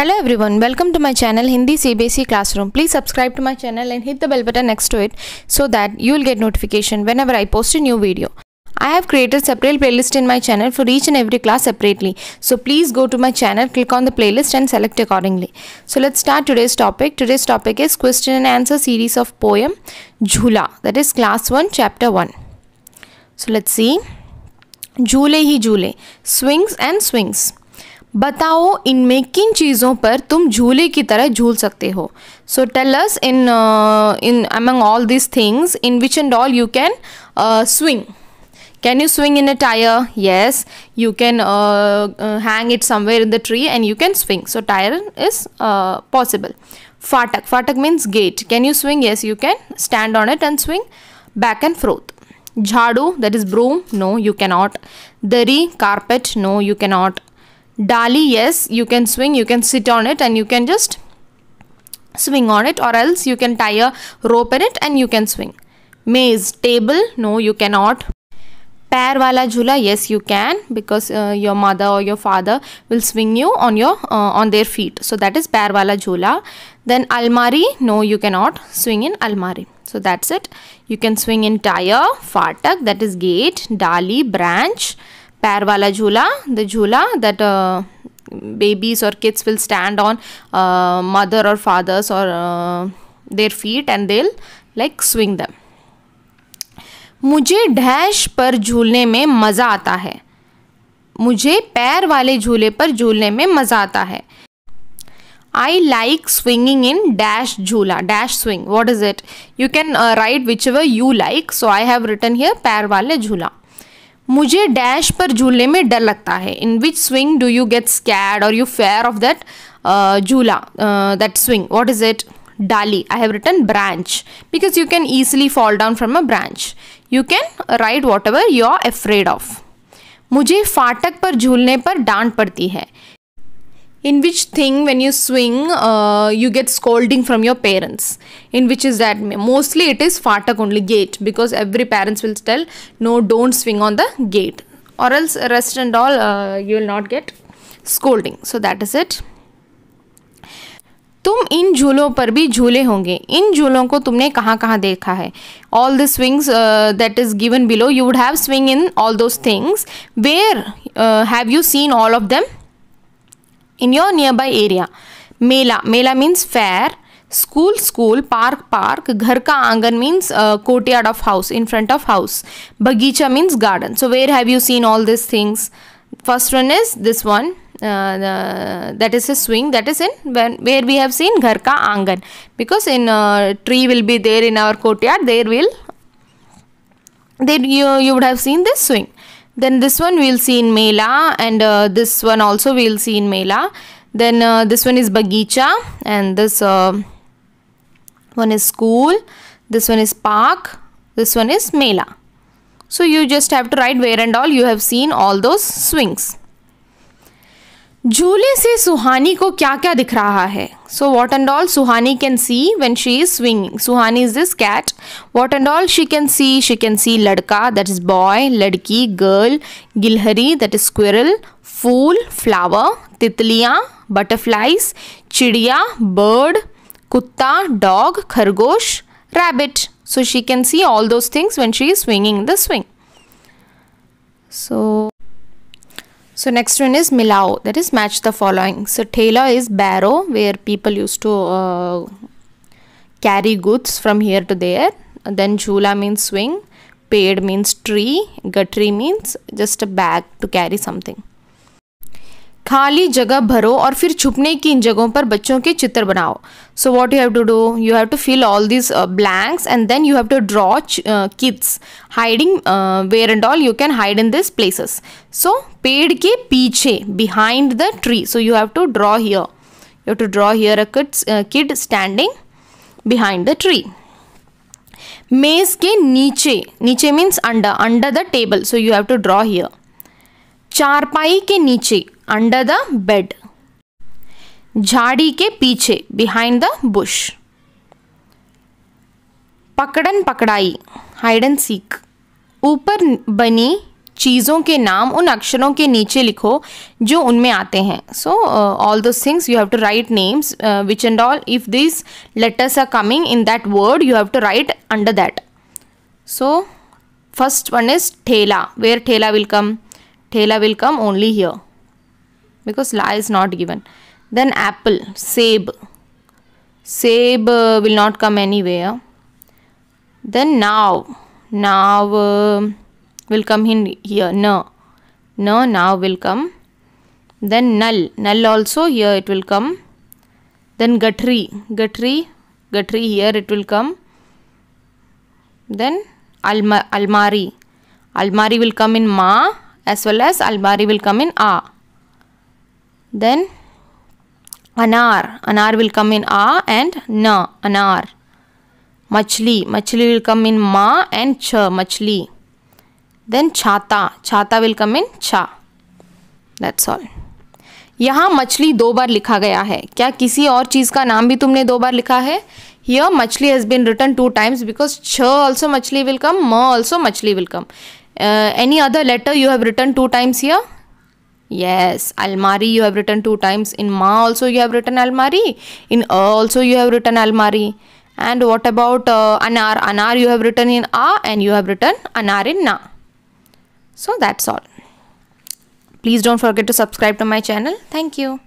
Hello everyone, welcome to my channel Hindi CBSE Classroom. Please subscribe to my channel and hit the bell button next to it so that you will get notification whenever I post a new video. I have created separate playlist in my channel for each and every class separately. So please go to my channel, click on the playlist and select accordingly. So let's start today's topic. Today's topic is question and answer series of poem Jhula, that is class 1 chapter 1. So let's see. झूले ही झूले, swings and swings. बताओ इनमें किन चीज़ों पर तुम झूले की तरह झूल सकते हो. So tell us in among all these things in which and all you can swing. Can you swing in a tire? Yes. You can hang it somewhere in the tree and you can swing. So tire is possible. Fatak. Fatak means gate. Can you swing? Yes, you can stand on it and swing back and forth. Jhadu, that is broom. No, you cannot. Dari, carpet. No, you cannot. Dali, yes, you can swing, you can sit on it and you can just swing on it, or else you can tie a rope in it and you can swing. Maze, table, no, you cannot. Pair wala jhula, yes, you can, because your mother or your father will swing you on their feet. So that is pair wala jhula. Then almari, no, you cannot swing in almari. So that's it. You can swing in tire, fatak, that is gate, dali, branch. Pair wala jhula, the jhula that babies or kids will stand on mother or fathers or their feet and they'll like swing them. मुझे dash पर झूलने में मज़ा आता है. मुझे पैर वाले झूले पर झूलने में मज़ा आता है. I like swinging in dash jhula, dash swing. What is it? You can write whichever you like. So I have written here पैर वाले झूला. मुझे डैश पर झूलने में डर लगता है. In which swing do you get scared और यू फेयर ऑफ दैट झूला, that swing? What is it? डाली. I have written branch because you can easily fall down from a branch. You can write whatever you are afraid of. मुझे फाटक पर झूलने पर डांट पड़ती है. In which thing when you swing you get scolding from your parents? In which is that? Mostly it is fatak only, gate, because every parents will tell no, don't swing on the gate, or else rest and all you will not get scolding. So that is it. तुम इन झूलों पर भी झूले होंगे. इन झूलों को तुमने कहाँ कहाँ देखा है? All the swings that is given below, you would have swing in all those things. Where have you seen all of them? In your nearby area. Mela, Mela means fair. School, school. Park, park. घर का आंगन means courtyard of house, in front of house. बगीचा means garden. So where have you seen all these things? First one is this one. That is a swing. That is in where we have seen घर का आंगन, because in tree will be there in our courtyard. There you would have seen this swing. Then this one we will see in Mela, and this one also we will see in Mela. Then this one is Bagicha, and this one is school. This one is park. This one is Mela. So you just have to write where and all you have seen all those swings. झूले से सुहानी को क्या क्या दिख रहा है? So what and all Suhani can see when she is swinging? Suhani is this cat. What and all she can see? She can see ladka, that is boy, ladki, girl, gilhari, that is squirrel, fool, flower, titliyan, butterflies, chidiya, bird, kutta, dog, khargosh, rabbit. So she can see all those things when she is swinging the swing. So next one is Milao, that is match the following. So Thela is barrow, where people used to carry goods from here to there. And then Jhula means swing, Ped means tree, Gatri means just a bag to carry something. खाली जगह भरो और फिर छुपने की इन जगहों पर बच्चों के चित्र बनाओ. So what you have to do? You have to fill all these blanks and then you have to draw kids hiding where and all you can hide in these places. So पेड़ के पीछे, behind the tree. So you have to draw here. You have to draw here a kid standing behind the tree. मेज के नीचे, नीचे means under the table. So you have to draw here. चारपाई के नीचे, अंडर द बेड. झाड़ी के पीछे, बिहाइंड द बुश. पकड़न पकड़ाई, हाइड एंड सीक. ऊपर बनी चीज़ों के नाम उन अक्षरों के नीचे लिखो जो उनमें आते हैं. So all those things you have to write names which and all, if these letters are coming in that word you have to write under that. So first one is thela. Where thela will come? Thela will come only here because la is not given. Then apple, seb. Seb will not come anywhere. Then now. Now will come in here. No. No, now will come. Then null. Null also here it will come. Then gatri. Gatri. Gatri here it will come. Then almari. Almari will come in ma as well as almari will come in a. Then anar. Anar will come in a and na. Anar. Machli. Machli will come in ma and cha. Machli. Then छाता. छाता will come in cha. That's all. यहाँ मछली 2 बार लिखा गया है. क्या किसी और चीज़ का नाम भी तुमने 2 बार लिखा है? Here मछली has been written 2 times because ch also मछली will come, ma also मछली will come. Any other letter you have written 2 times here? Yes, almari you have written 2 times. In ma also you have written almari. In a also you have written almari. And what about anar? Anar you have written in a and you have written anar in na. So that's all. Please don't forget to subscribe to my channel. Thank you.